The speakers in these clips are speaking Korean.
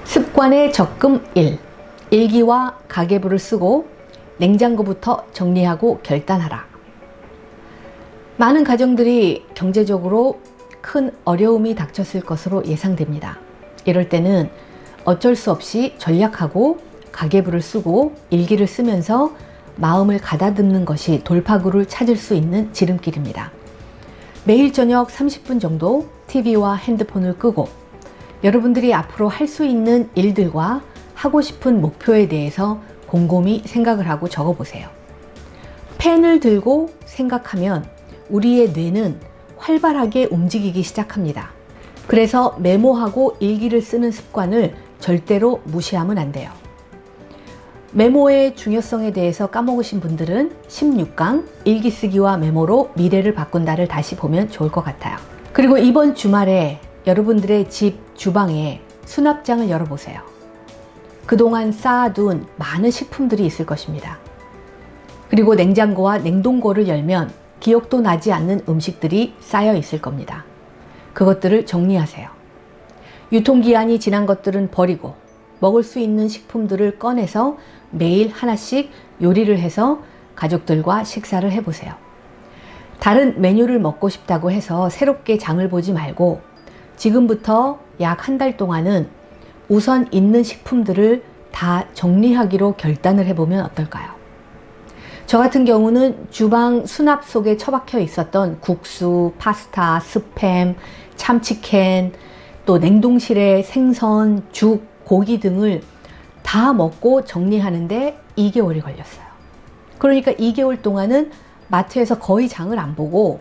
습관의 적금 1. 일기와 가계부를 쓰고 냉장고부터 정리하고 결단하라. 많은 가정들이 경제적으로 큰 어려움이 닥쳤을 것으로 예상됩니다. 이럴 때는 어쩔 수 없이 전략하고 가계부를 쓰고 일기를 쓰면서 마음을 가다듬는 것이 돌파구를 찾을 수 있는 지름길입니다. 매일 저녁 30분 정도 TV와 핸드폰을 끄고 여러분들이 앞으로 할 수 있는 일들과 하고 싶은 목표에 대해서 곰곰이 생각을 하고 적어보세요. 펜을 들고 생각하면 우리의 뇌는 활발하게 움직이기 시작합니다. 그래서 메모하고 일기를 쓰는 습관을 절대로 무시하면 안 돼요. 메모의 중요성에 대해서 까먹으신 분들은 16강 일기 쓰기와 메모로 미래를 바꾼다를 다시 보면 좋을 것 같아요. 그리고 이번 주말에 여러분들의 집 주방에 수납장을 열어보세요. 그동안 쌓아둔 많은 식품들이 있을 것입니다. 그리고 냉장고와 냉동고를 열면 기억도 나지 않는 음식들이 쌓여 있을 겁니다. 그것들을 정리하세요. 유통기한이 지난 것들은 버리고 먹을 수 있는 식품들을 꺼내서 매일 하나씩 요리를 해서 가족들과 식사를 해보세요. 다른 메뉴를 먹고 싶다고 해서 새롭게 장을 보지 말고 지금부터 약 한 달 동안은 우선 있는 식품들을 다 정리하기로 결단을 해보면 어떨까요? 저 같은 경우는 주방 수납 속에 처박혀 있었던 국수, 파스타, 스팸, 참치캔, 또 냉동실에 생선, 죽, 고기 등을 다 먹고 정리하는데 2개월이 걸렸어요. 그러니까 2개월 동안은 마트에서 거의 장을 안 보고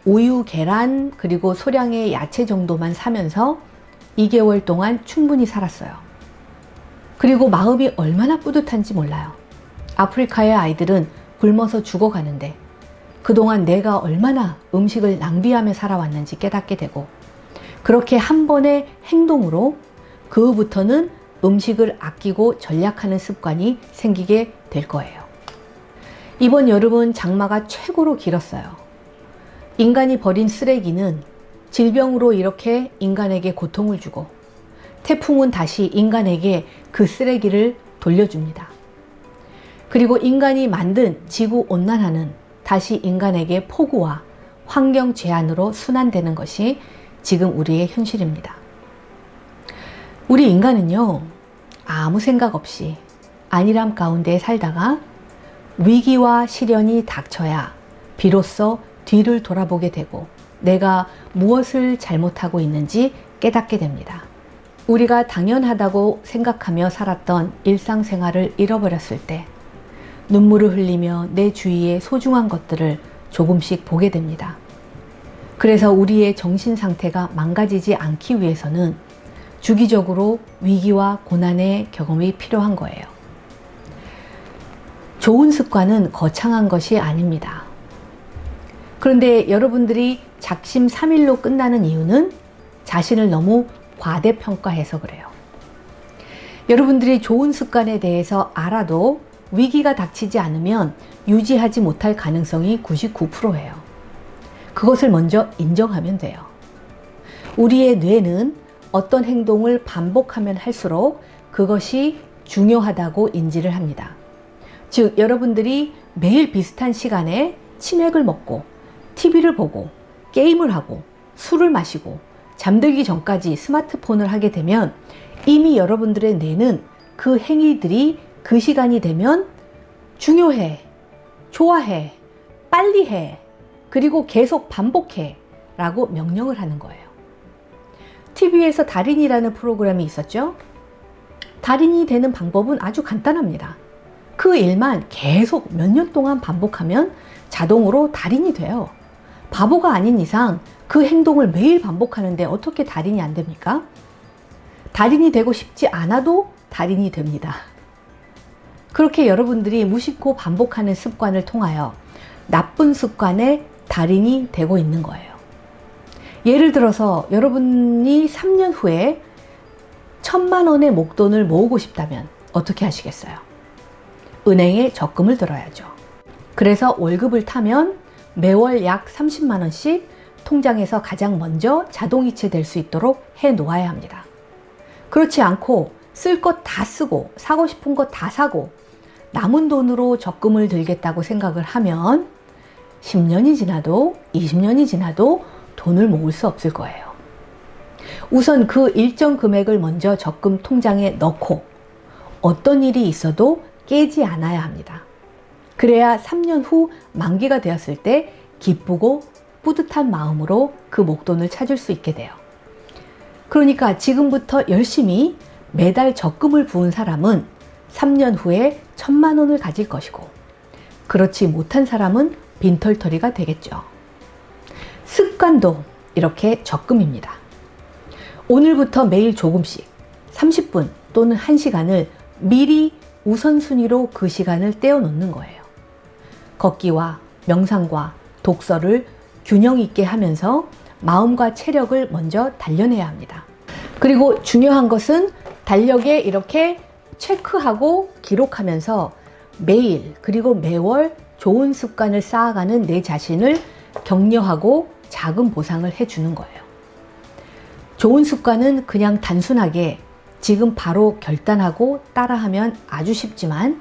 우유, 계란, 그리고 소량의 야채 정도만 사면서 2개월 동안 충분히 살았어요. 그리고 마음이 얼마나 뿌듯한지 몰라요. 아프리카의 아이들은 굶어서 죽어가는데 그동안 내가 얼마나 음식을 낭비하며 살아왔는지 깨닫게 되고, 그렇게 한 번의 행동으로 그 후부터는 음식을 아끼고 전략하는 습관이 생기게 될 거예요. 이번 여름은 장마가 최고로 길었어요. 인간이 버린 쓰레기는 질병으로 이렇게 인간에게 고통을 주고, 태풍은 다시 인간에게 그 쓰레기를 돌려줍니다. 그리고 인간이 만든 지구온난화는 다시 인간에게 폭우와 환경 재난으로 순환되는 것이 지금 우리의 현실입니다. 우리 인간은요, 아무 생각 없이 안일함 가운데 살다가 위기와 시련이 닥쳐야 비로소 뒤를 돌아보게 되고 내가 무엇을 잘못하고 있는지 깨닫게 됩니다. 우리가 당연하다고 생각하며 살았던 일상생활을 잃어버렸을 때 눈물을 흘리며 내 주위의 소중한 것들을 조금씩 보게 됩니다. 그래서 우리의 정신 상태가 망가지지 않기 위해서는 주기적으로 위기와 고난의 경험이 필요한 거예요. 좋은 습관은 거창한 것이 아닙니다. 그런데 여러분들이 작심삼일로 끝나는 이유는 자신을 너무 과대평가해서 그래요. 여러분들이 좋은 습관에 대해서 알아도 위기가 닥치지 않으면 유지하지 못할 가능성이 99%예요. 그것을 먼저 인정하면 돼요. 우리의 뇌는 어떤 행동을 반복하면 할수록 그것이 중요하다고 인지를 합니다. 즉, 여러분들이 매일 비슷한 시간에 치맥을 먹고 TV를 보고 게임을 하고 술을 마시고 잠들기 전까지 스마트폰을 하게 되면 이미 여러분들의 뇌는 그 행위들이 그 시간이 되면 중요해, 좋아해, 빨리 해, 그리고 계속 반복해 라고 명령을 하는 거예요. TV에서 달인이라는 프로그램이 있었죠. 달인이 되는 방법은 아주 간단합니다. 그 일만 계속 몇 년 동안 반복하면 자동으로 달인이 돼요. 바보가 아닌 이상 그 행동을 매일 반복하는데 어떻게 달인이 안 됩니까? 달인이 되고 싶지 않아도 달인이 됩니다. 그렇게 여러분들이 무심코 반복하는 습관을 통하여 나쁜 습관의 달인이 되고 있는 거예요. 예를 들어서 여러분이 3년 후에 1,000만 원의 목돈을 모으고 싶다면 어떻게 하시겠어요? 은행에 적금을 들어야죠. 그래서 월급을 타면 매월 약 30만 원씩 통장에서 가장 먼저 자동이체 될 수 있도록 해 놓아야 합니다. 그렇지 않고 쓸 것 다 쓰고 사고 싶은 것 다 사고 남은 돈으로 적금을 들겠다고 생각을 하면 10년이 지나도 20년이 지나도 돈을 모을 수 없을 거예요. 우선 그 일정 금액을 먼저 적금 통장에 넣고 어떤 일이 있어도 깨지 않아야 합니다. 그래야 3년 후 만기가 되었을 때 기쁘고 뿌듯한 마음으로 그 목돈을 찾을 수 있게 돼요. 그러니까 지금부터 열심히 매달 적금을 부은 사람은 3년 후에 1,000만 원을 가질 것이고, 그렇지 못한 사람은 빈털터리가 되겠죠. 습관도 이렇게 적금입니다. 오늘부터 매일 조금씩 30분 또는 1시간을 미리 우선순위로 그 시간을 떼어 놓는 거예요. 걷기와 명상과 독서를 균형 있게 하면서 마음과 체력을 먼저 단련해야 합니다. 그리고 중요한 것은 달력에 이렇게 체크하고 기록하면서 매일 그리고 매월 좋은 습관을 쌓아가는 내 자신을 격려하고 작은 보상을 해주는 거예요. 좋은 습관은 그냥 단순하게 지금 바로 결단하고 따라하면 아주 쉽지만,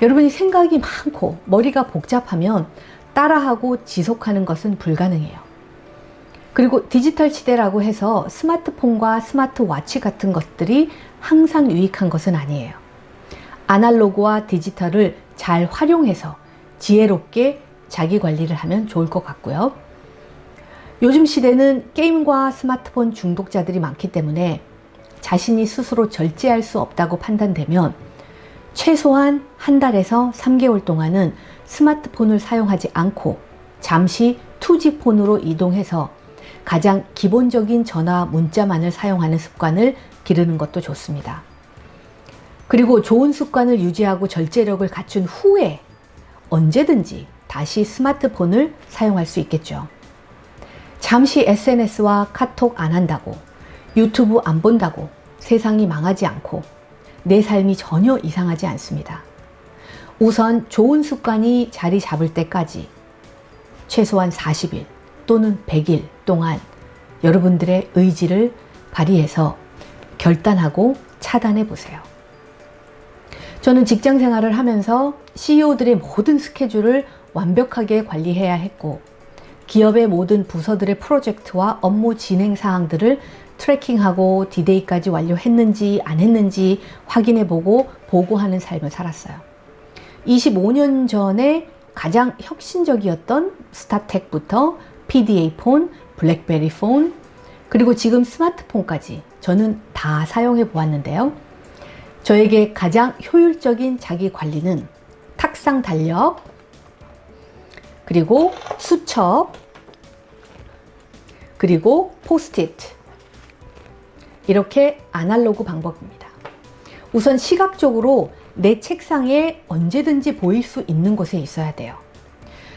여러분이 생각이 많고 머리가 복잡하면 따라하고 지속하는 것은 불가능해요. 그리고 디지털 시대라고 해서 스마트폰과 스마트워치 같은 것들이 항상 유익한 것은 아니에요. 아날로그와 디지털을 잘 활용해서 지혜롭게 자기 관리를 하면 좋을 것 같고요. 요즘 시대는 게임과 스마트폰 중독자들이 많기 때문에 자신이 스스로 절제할 수 없다고 판단되면 최소한 한 달에서 3개월 동안은 스마트폰을 사용하지 않고 잠시 2G 폰으로 이동해서 가장 기본적인 전화 문자만을 사용하는 습관을 기르는 것도 좋습니다. 그리고 좋은 습관을 유지하고 절제력을 갖춘 후에 언제든지 다시 스마트폰을 사용할 수 있겠죠. 잠시 SNS와 카톡 안 한다고, 유튜브 안 본다고 세상이 망하지 않고 내 삶이 전혀 이상하지 않습니다. 우선 좋은 습관이 자리 잡을 때까지 최소한 40일 또는 100일 동안 여러분들의 의지를 발휘해서 결단하고 차단해 보세요. 저는 직장 생활을 하면서 CEO들의 모든 스케줄을 완벽하게 관리해야 했고, 기업의 모든 부서들의 프로젝트와 업무 진행 사항들을 트래킹하고 디데이까지 완료했는지 안 했는지 확인해보고 보고하는 삶을 살았어요. 25년 전에 가장 혁신적이었던 스타텍부터 PDA 폰, 블랙베리 폰, 그리고 지금 스마트폰까지 저는 다 사용해 보았는데요. 저에게 가장 효율적인 자기 관리는 탁상 달력, 그리고 수첩, 그리고 포스트잇, 이렇게 아날로그 방법입니다. 우선 시각적으로 내 책상에 언제든지 보일 수 있는 곳에 있어야 돼요.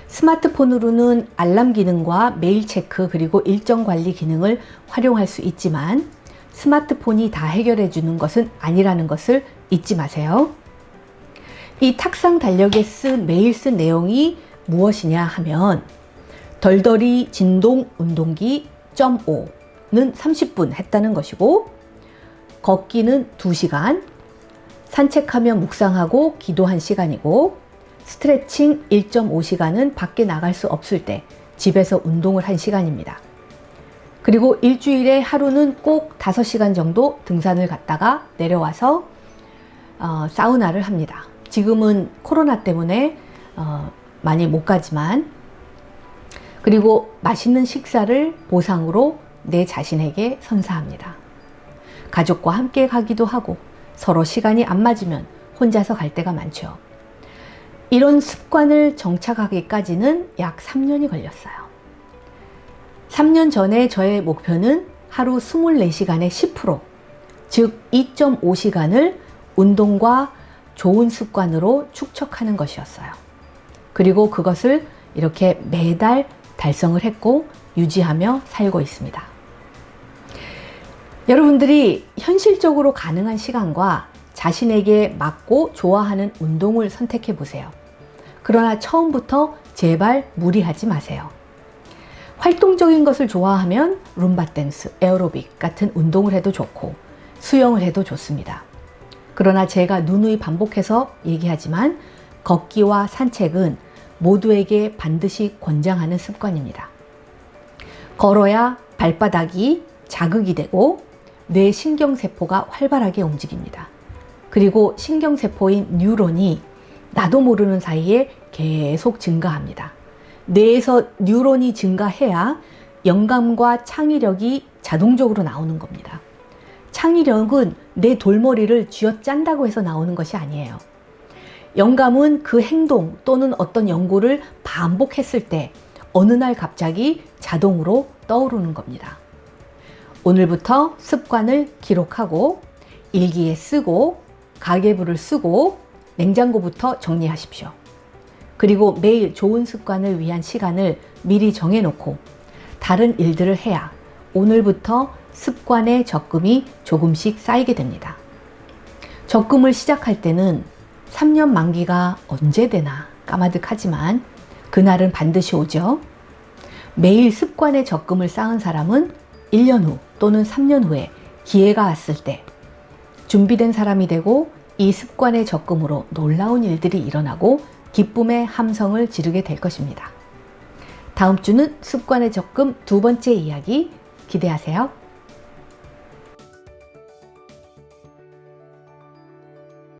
스마트폰으로는 알람 기능과 메일 체크 그리고 일정 관리 기능을 활용할 수 있지만 스마트폰이 다 해결해 주는 것은 아니라는 것을 잊지 마세요. 이 탁상 달력에 매일 쓴 내용이 무엇이냐 하면, 덜덜이 진동 운동기 0.5는 30분 했다는 것이고, 걷기는 2시간, 산책하며 묵상하고 기도 1시간이고, 스트레칭 1.5시간은 밖에 나갈 수 없을 때 집에서 운동을 1시간입니다. 그리고 일주일에 하루는 꼭 5시간 정도 등산을 갔다가 내려와서 사우나를 합니다. 지금은 코로나 때문에 많이 못 가지만, 그리고 맛있는 식사를 보상으로 내 자신에게 선사합니다. 가족과 함께 가기도 하고 서로 시간이 안 맞으면 혼자서 갈 때가 많죠. 이런 습관을 정착하기까지는 약 3년이 걸렸어요. 3년 전에 저의 목표는 하루 24시간의 10%, 즉 2.5시간을 운동과 좋은 습관으로 축적하는 것이었어요. 그리고 그것을 이렇게 매달 달성을 했고 유지하며 살고 있습니다. 여러분들이 현실적으로 가능한 시간과 자신에게 맞고 좋아하는 운동을 선택해 보세요. 그러나 처음부터 제발 무리하지 마세요. 활동적인 것을 좋아하면 룸바 댄스, 에어로빅 같은 운동을 해도 좋고 수영을 해도 좋습니다. 그러나 제가 누누이 반복해서 얘기하지만 걷기와 산책은 모두에게 반드시 권장하는 습관입니다. 걸어야 발바닥이 자극이 되고 뇌 신경세포가 활발하게 움직입니다. 그리고 신경세포인 뉴런이 나도 모르는 사이에 계속 증가합니다. 뇌에서 뉴런이 증가해야 영감과 창의력이 자동적으로 나오는 겁니다. 창의력은 내 돌머리를 쥐어짠다고 해서 나오는 것이 아니에요. 영감은 그 행동 또는 어떤 연구를 반복했을 때 어느 날 갑자기 자동으로 떠오르는 겁니다. 오늘부터 습관을 기록하고 일기에 쓰고 가계부를 쓰고 냉장고부터 정리하십시오. 그리고 매일 좋은 습관을 위한 시간을 미리 정해놓고 다른 일들을 해야 오늘부터 습관의 적금이 조금씩 쌓이게 됩니다. 적금을 시작할 때는 3년 만기가 언제 되나 까마득하지만 그날은 반드시 오죠. 매일 습관의 적금을 쌓은 사람은 1년 후 또는 3년 후에 기회가 왔을 때 준비된 사람이 되고 이 습관의 적금으로 놀라운 일들이 일어나고 기쁨의 함성을 지르게 될 것입니다. 다음 주는 습관의 적금 두 번째 이야기 기대하세요.